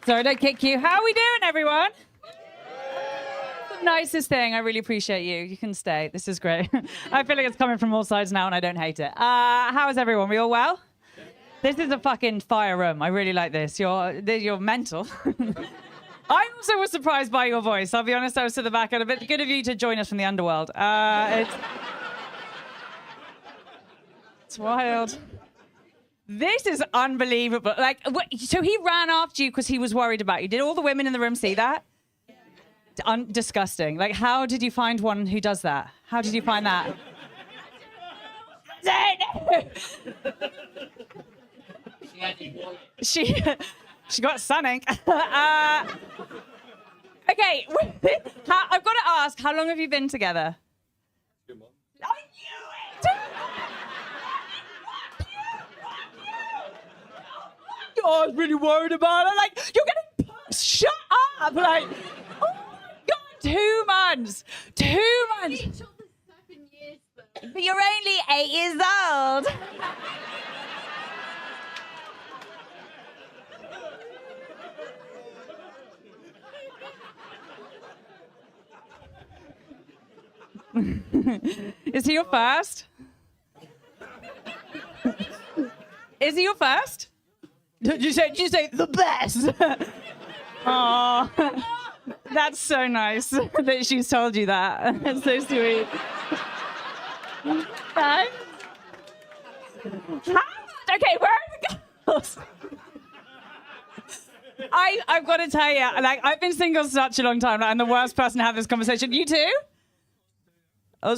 Sorry, don't kick you. How are we doing, everyone? The nicest thing. I really appreciate you. You can stay. This is great. I feel like it's coming from all sides now, and I don't hate it. How is everyone? We all well? This is a fucking fire room. I really like this. You're mental. I also was surprised by your voice. I'll be honest, I was to the back. A bit good of you to join us from the underworld. It's wild. This is unbelievable. Like, so he ran after you because he was worried about you. Did all the women in the room see that? Disgusting. Like, how did you find one who does that? How did you find that? She got sunning. Okay, I've got to ask, how long have you been together? 2 months. I knew it! I was really worried about it. Like, you're getting pushed. Shut up! Like, oh my God, 2 months. 2 months. Each other 7 years, But you're only 8 years old. Is he your first? Is he your first? Did you say the best? Oh, that's so nice that she's told you that. That's so sweet. Thanks. Okay, where are the girls? I've got to tell you, like, I've been single such a long time, like, I'm the worst person to have this conversation. You too? No.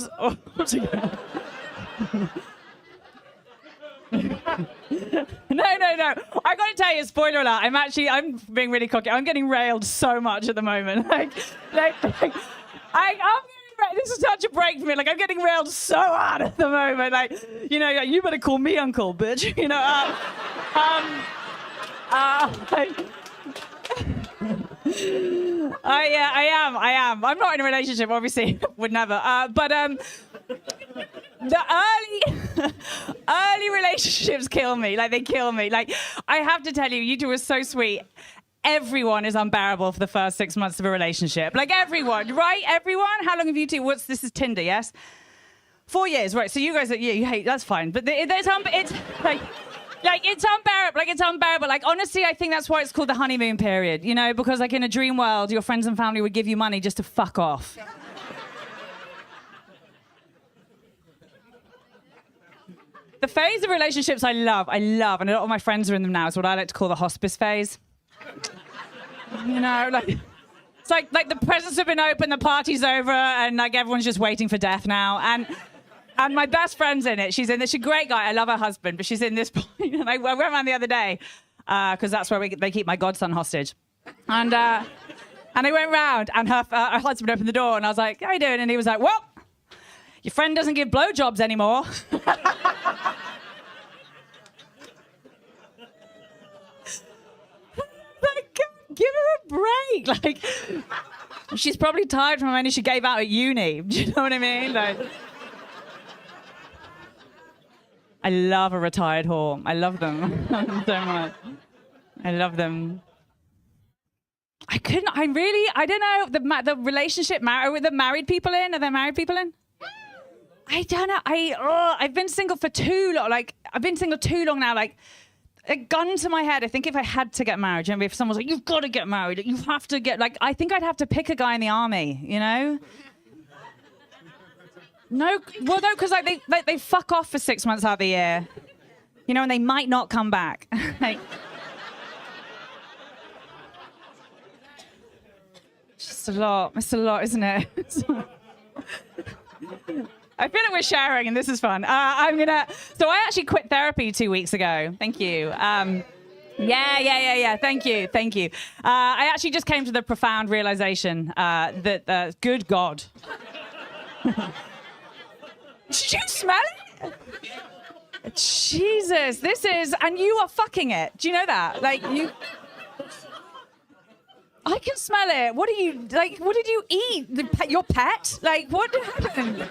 I got to tell you, spoiler alert, I'm being really cocky. I'm getting railed so much at the moment. This is such a break for me. Like, I'm getting railed so hard at the moment. Like, you know, you better call me uncle, bitch. You know, I am. I'm not in a relationship, obviously. Would never. But the early relationships kill me. Like, they kill me. Like, I have to tell you, you two are so sweet. Everyone is unbearable for the first 6 months of a relationship. Like, everyone, right? Everyone? How long have you two? This is Tinder, yes? 4 years, right? So you guys, you hate, that's fine. But it's unbearable. Like, it's unbearable. Like, honestly, I think that's why it's called the honeymoon period, you know? Because, like, in a dream world, your friends and family would give you money just to fuck off. The phase of relationships I love, and a lot of my friends are in them now. It's what I like to call the hospice phase. You know, like, it's like the presents have been opened, the party's over, and like everyone's just waiting for death now. And my best friend's in it. She's in this. She's a great guy. I love her husband, but she's in this point. And I went around the other day because that's where they keep my godson hostage. And I went round, and her husband opened the door, and I was like, "How you doing?" And he was like, "Well, your friend doesn't give blowjobs anymore." Give her a break. Like, she's probably tired from how many she gave out at uni. Do you know what I mean? Like, I love a retired whore. I love them. So much. I love them. I don't know, the relationship, with the married people in? Are there married people in? I don't know. I've been single for too long. Like, I've been single too long now. Like, a gun to my head, I think if I had to get married, if someone was like, "You've got to get married, you have to get," like, I think I'd have to pick a guy in the army, you know? No, because like they fuck off for 6 months out of the year, you know, and they might not come back. Like, it's a lot, isn't it? I feel like we're sharing, and this is fun. So I actually quit therapy 2 weeks ago. Thank you. Yeah. Thank you. I actually just came to the profound realization that, good God. Did you smell it? Jesus, and you are fucking it. Do you know that? Like, I can smell it. What did you eat? Your pet? Like, what happened?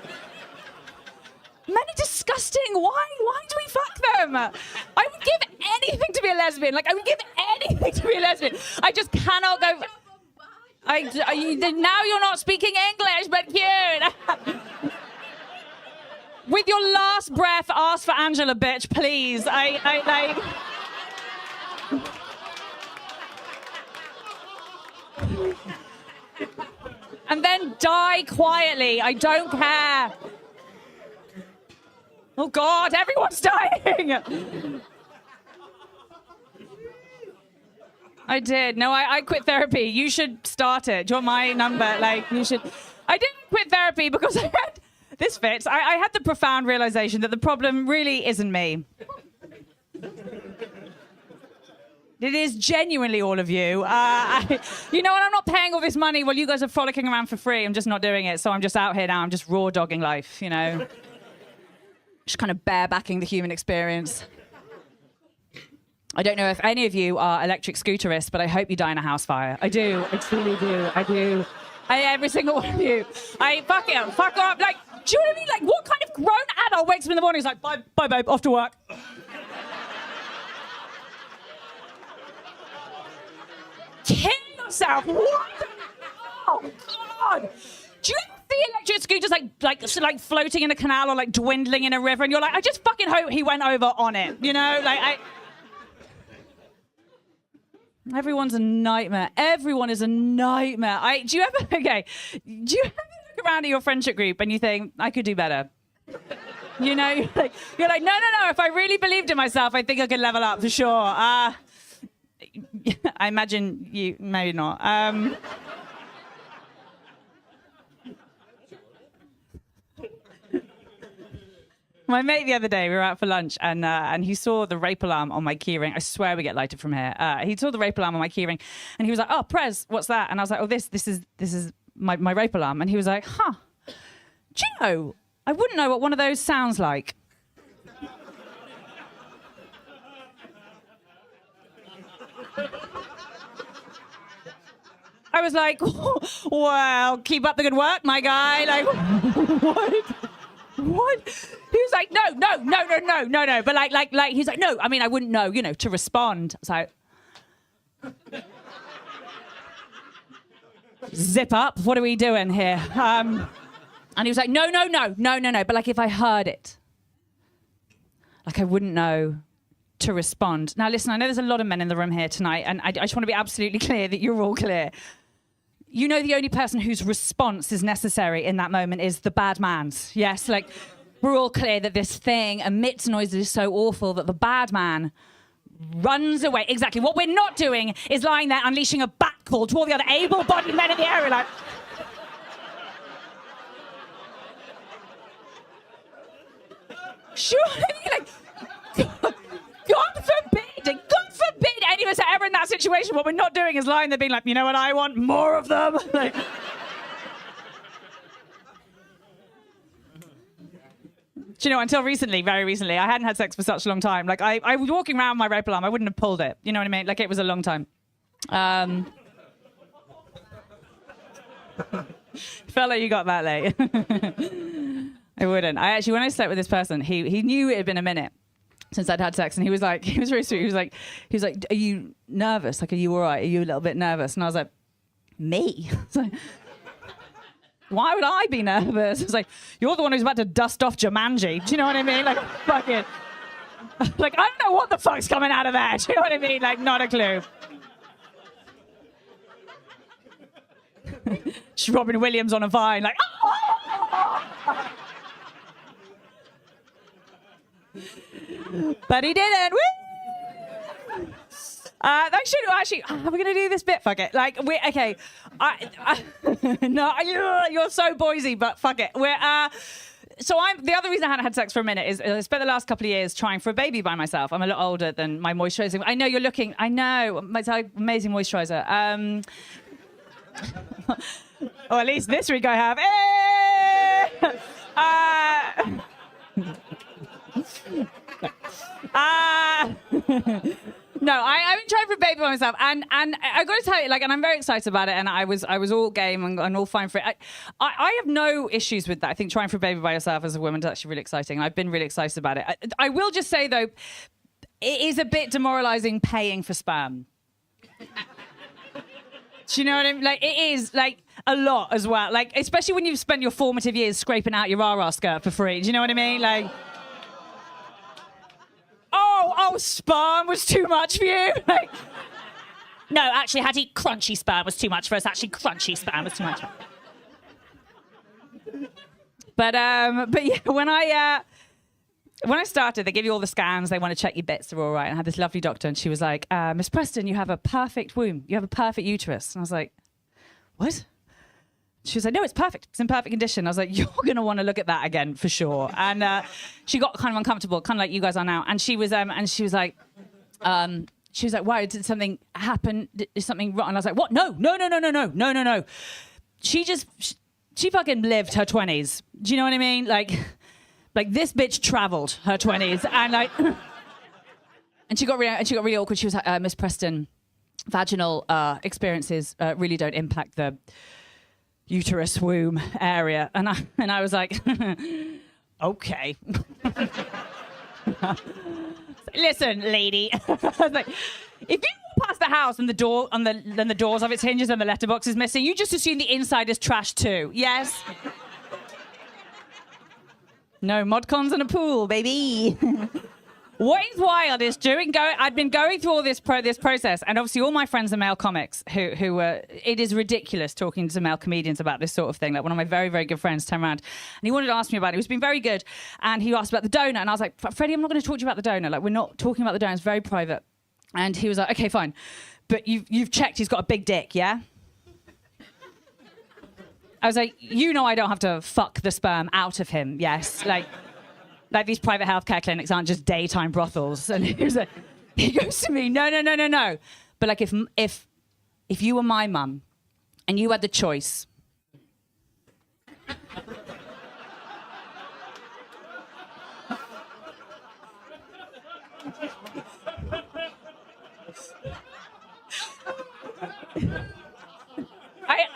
Men are disgusting. Why do we fuck them? I would give anything to be a lesbian. Like, I would give anything to be a lesbian. I just cannot go. Now you're not speaking English, but cute. With your last breath, ask for Angela, bitch, please. And then die quietly. I don't care. Oh, God, everyone's dying. I did. No, I quit therapy. You should start it. Do you want my number? Like, you should. I didn't quit therapy because I had, this fits, I had the profound realization that the problem really isn't me. It is genuinely all of you. You know, and I'm not paying all this money while you guys are frolicking around for free. I'm just not doing it. So I'm just out here now. I'm just raw dogging life, you know. Just kind of barebacking the human experience. I don't know if any of you are electric scooterists, but I hope you die in a house fire. I do. I truly do. I do. Every single one of you. Fuck it. Fuck up. Like, do you know what I mean? Like, what kind of grown adult wakes up in the morning and is like, bye, babe, off to work. Kill yourself. What? Oh, God. Do you ever see electric scooters like floating in a canal or like dwindling in a river? And you're like, I just fucking hope he went over on it. You know, like everyone's a nightmare. Everyone is a nightmare. Do you ever look around at your friendship group and you think, I could do better? You know, you're like, no. If I really believed in myself, I think I could level up for sure. I imagine you, maybe not. My mate the other day, we were out for lunch, and he saw the rape alarm on my keyring. I swear we get lighted from here. He saw the rape alarm on my keyring, and he was like, "Oh, Prez, what's that?" And I was like, "Oh, this is my rape alarm." And he was like, "Huh? Do you know? I wouldn't know what one of those sounds like." I was like, "Well, keep up the good work, my guy." Like, what? He was like, no. But like, he's like, no, I mean, I wouldn't know, you know, to respond. So, zip up. What are we doing here? And he was like, no. But like, if I heard it, like, I wouldn't know to respond. Now, listen, I know there's a lot of men in the room here tonight, and I just want to be absolutely clear that you're all clear. You know, the only person whose response is necessary in that moment is the bad man's. Yes, like, we're all clear that this thing emits noises that is so awful that the bad man runs away. Exactly. What we're not doing is lying there unleashing a bat call to all the other able-bodied men in the area, like... Sure, like... God forbid any of us are ever in that situation. What we're not doing is lying there being like, you know what I want? More of them. Like, do you know, until recently, very recently, I hadn't had sex for such a long time. Like, I was walking around my rape alarm. I wouldn't have pulled it. You know what I mean? Like, it was a long time. Felt like you got that late. I wouldn't. When I slept with this person, he knew it had been a minute since I'd had sex, and he was very sweet. He was like, are you nervous? Like, are you all right? Are you a little bit nervous? And I was like, me? Like, why would I be nervous? I was like, you're the one who's about to dust off Jumanji. Do you know what I mean? Like, fucking, like, I don't know what the fuck's coming out of there. Do you know what I mean? Like, not a clue. Just Robin Williams on a vine, like, oh! But he didn't. Woo! Actually, we're gonna do this bit. Fuck it. Like, okay. No, you're so Boise, but fuck it. So the other reason I hadn't had sex for a minute is I spent the last couple of years trying for a baby by myself. I'm a lot older than my moisturizing. I know you're looking. I know. My amazing moisturizer. Or at least this week I have. I've been trying for a baby by myself, and I got to tell you, like, and I'm very excited about it, and I was all game and all fine for it. I have no issues with that. I think trying for a baby by yourself as a woman is actually really exciting. I've been really excited about it. I will just say though, it is a bit demoralising paying for sperm. Do you know what I mean? Like, it is, like, a lot as well. Like, especially when you've spent your formative years scraping out your rah-rah skirt for free. Do you know what I mean? Like, oh, sperm was too much for you? Like, no, actually, Hatty, crunchy sperm was too much for us. Actually, crunchy sperm was too much. But yeah, when I started, they give you all the scans. They want to check your bits are all right. And I had this lovely doctor, and she was like, Miss Preston, you have a perfect womb. You have a perfect uterus. And I was like, what? She was like, no, it's perfect. It's in perfect condition. I was like, you're going to want to look at that again for sure. And she got kind of uncomfortable, kind of like you guys are now. And she was like, why, did something happen? Is something wrong? And I was like, what? No. She fucking lived her 20s. Do you know what I mean? Like this bitch traveled her 20s, and like, and she got really awkward. She was like, Miss Preston, vaginal experiences really don't impact the uterus womb area, and I was like, okay. Listen, lady. I was like, if you walk past the house and the doors of its hinges and the letterbox is missing, you just assume the inside is trash too. Yes. No mod cons and a pool, baby. What is wild is I'd been going through all this process, and obviously all my friends are male comics who were, it is ridiculous talking to male comedians about this sort of thing. Like, one of my very, very good friends turned around and he wanted to ask me about it. He's been very good. And he asked about the donor, and I was like, Freddie, I'm not going to talk to you about the donor. Like, we're not talking about the donor. It's very private. And he was like, okay, fine. But you've checked he's got a big dick, yeah? I was like, you know I don't have to fuck the sperm out of him, yes? Like these private healthcare clinics aren't just daytime brothels. And he was like, he goes to me, no. But like, if you were my mum and you had the choice,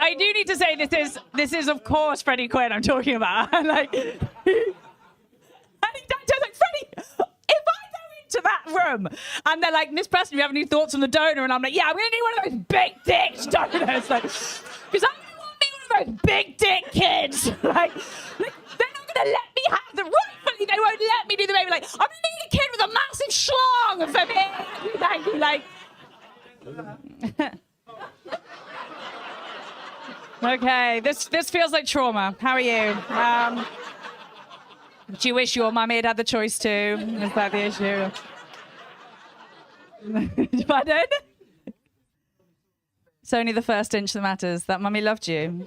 I do need to say this is of course Freddie Quinn I'm talking about. Like, and he does like, Freddie, if I go into that room and they're like, Miss Preston, do you have any thoughts on the donor? And I'm like, yeah, I'm gonna need one of those big dicks donors, like, because I don't want to be one of those big dick kids. Like they're not gonna let me have the rightfully, they won't let me do the baby. Like, I'm gonna need a kid with a massive schlong for me. Thank you, like. Okay, this feels like trauma. How are you? Do you wish your mummy had had the choice too? Is that the issue? Pardon? It's only the first inch that matters. That mummy loved you.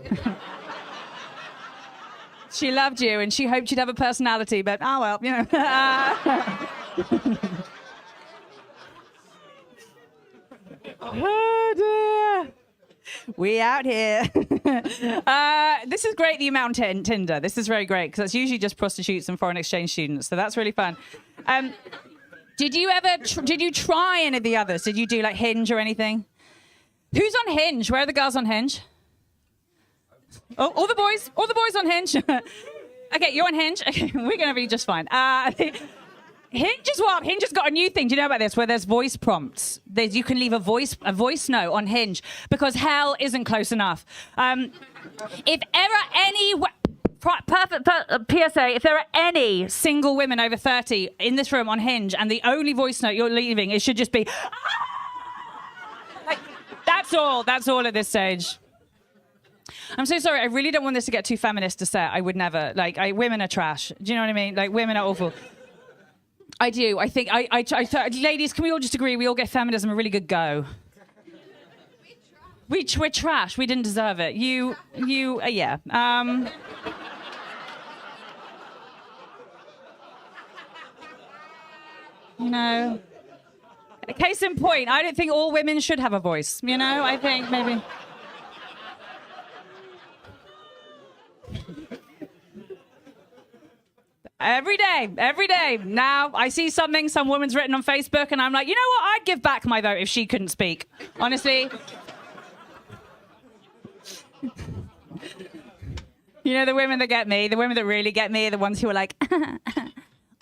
She loved you and she hoped you'd have a personality, but oh well, you know. Oh dear. We out here. This is great that you met on Tinder. This is very great because it's usually just prostitutes and foreign exchange students. So that's really fun. Did you try any of the others? Did you do like Hinge or anything? Who's on Hinge? Where are the girls on Hinge? Oh, all the boys on Hinge. Okay, you're on Hinge. Okay, we're going to be just fine. Hinge is what? Hinge has got a new thing. Do you know about this? Where there's voice prompts. You can leave a voice note on Hinge because hell isn't close enough. If ever any perfect PSA, if there are any single women over 30 in this room on Hinge, and the only voice note you're leaving, it should just be, like, that's all at this stage. I'm so sorry. I really don't want this to get too feminist to say. I would never. Like, women are trash. Do you know what I mean? Like, women are awful. I do. I think ladies, can we all just agree we all get feminism a really good go? We're trash. We didn't deserve it. Yeah. You know, case in point, I don't think all women should have a voice. You know, I think maybe. Every day. Now I see something some woman's written on Facebook and I'm like, you know what? I'd give back my vote if she couldn't speak. Honestly. You know, the women that get me, the women that really get me are the ones who are like,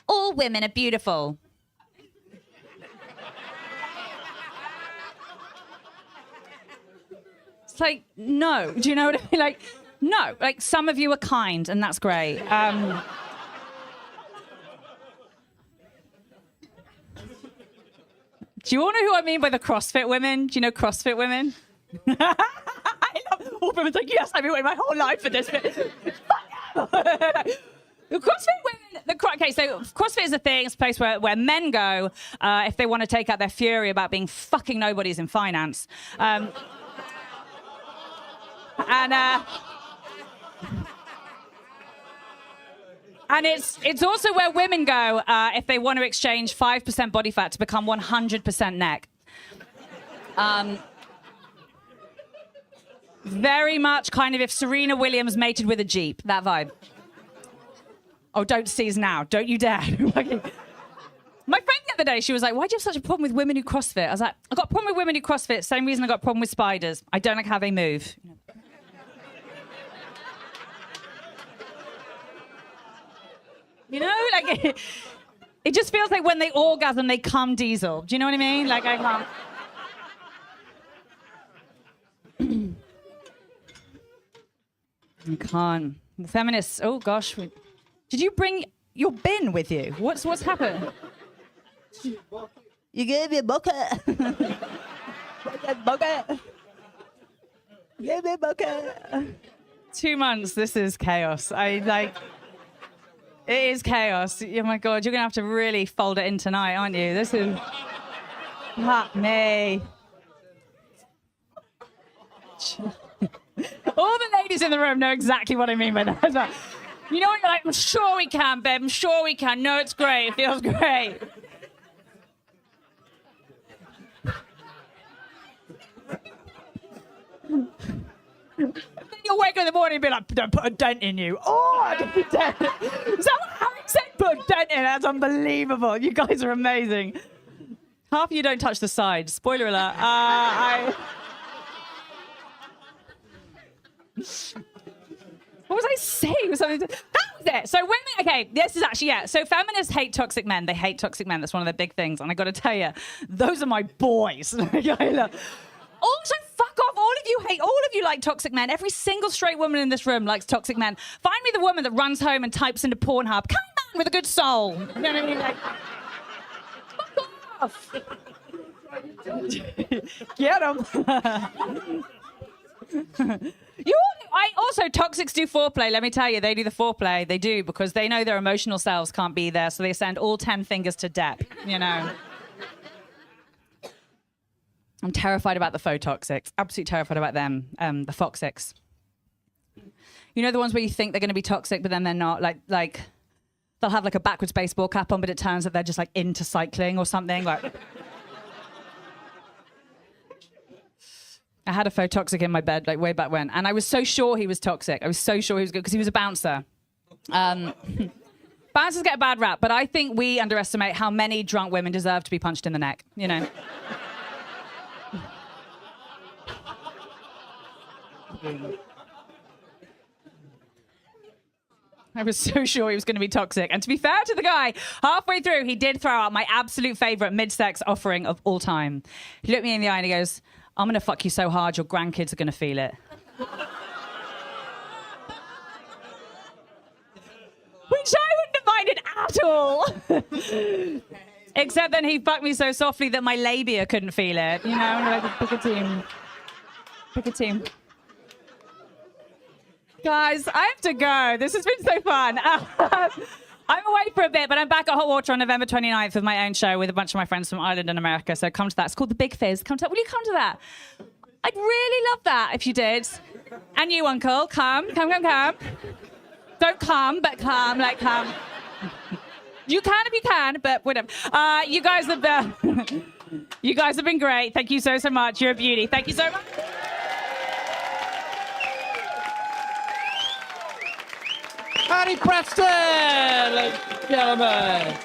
all women are beautiful. It's like, no. Do you know what I mean? Like, no. Like, some of you are kind and that's great. Do you all know who I mean by the CrossFit women? Do you know CrossFit women? I love all women's like, yes, I've been waiting my whole life for this. The CrossFit women, okay, so CrossFit is a thing. It's a place where men go if they want to take out their fury about being fucking nobodies in finance. And it's also where women go if they want to exchange 5% body fat to become 100% neck. Very much kind of if Serena Williams mated with a Jeep, that vibe. Oh, don't seize now. Don't you dare. My friend the other day, she was like, why do you have such a problem with women who CrossFit? I was like, I got a problem with women who CrossFit. Same reason I got a problem with spiders. I don't like how they move. You know, like, it just feels like when they orgasm, they come diesel. Do you know what I mean? Like, I can't. I can't. The feminists, oh gosh. Did you bring your bin with you? What's happened? You gave me a bucket. Bucket. You gave me a bucket. 2 months, this is chaos. It is chaos. Oh my God, you're going to have to really fold it in tonight, aren't you? This is... Fuck me. All the ladies in the room know exactly what I mean by that. Like, you know what? You're like, I'm sure we can, babe. I'm sure we can. No, it's great. It feels great. Then you'll wake up in the morning and be like, don't put a dent in you. Oh, I didn't put a dent. Is that what Harry said? Put a dent in. That's unbelievable. You guys are amazing. Half of you don't touch the sides. Spoiler alert. What was I saying? That was it. So women, okay, this is actually, yeah. So feminists hate toxic men. They hate toxic men. That's one of the big things. And I got to tell you, those are my boys. Also, fuck off. All of you like toxic men. Every single straight woman in this room likes toxic men. Find me the woman that runs home and types into Pornhub. Come on, with a good soul. You know what I mean? Like, fuck off. Get him. Toxics do foreplay. Let me tell you, they do the foreplay. They do, because they know their emotional selves can't be there, so they send all 10 fingers to Depp, you know. I'm terrified about the faux toxics. Absolutely terrified about them, the foxics. You know the ones where you think they're going to be toxic, but then they're not? Like they'll have like a backwards baseball cap on, but it turns out they're just like into cycling or something. Like, I had a faux toxic in my bed, like way back when, and I was so sure he was toxic. I was so sure he was good because he was a bouncer. Bouncers get a bad rap, but I think we underestimate how many drunk women deserve to be punched in the neck, you know. I was so sure he was going to be toxic. And to be fair to the guy, halfway through, he did throw out my absolute favorite mid-sex offering of all time. He looked me in the eye and he goes, I'm going to fuck you so hard, your grandkids are going to feel it. Which I wouldn't have minded at all. Except then he fucked me so softly that my labia couldn't feel it. You know, like, pick a team. Pick a team. Guys, I have to go. This has been so fun. I'm away for a bit, but I'm back at Hot Water on November 29th with my own show with a bunch of my friends from Ireland and America. So come to that. It's called The Big Fizz. Come to that. Will you come to that? I'd really love that if you did. And you, Uncle, come. Don't come, but come, like come. You can if you can, but whatever. You guys have been great. Thank you so much. You're a beauty. Thank you so much. Hatty Preston, ladies and gentlemen.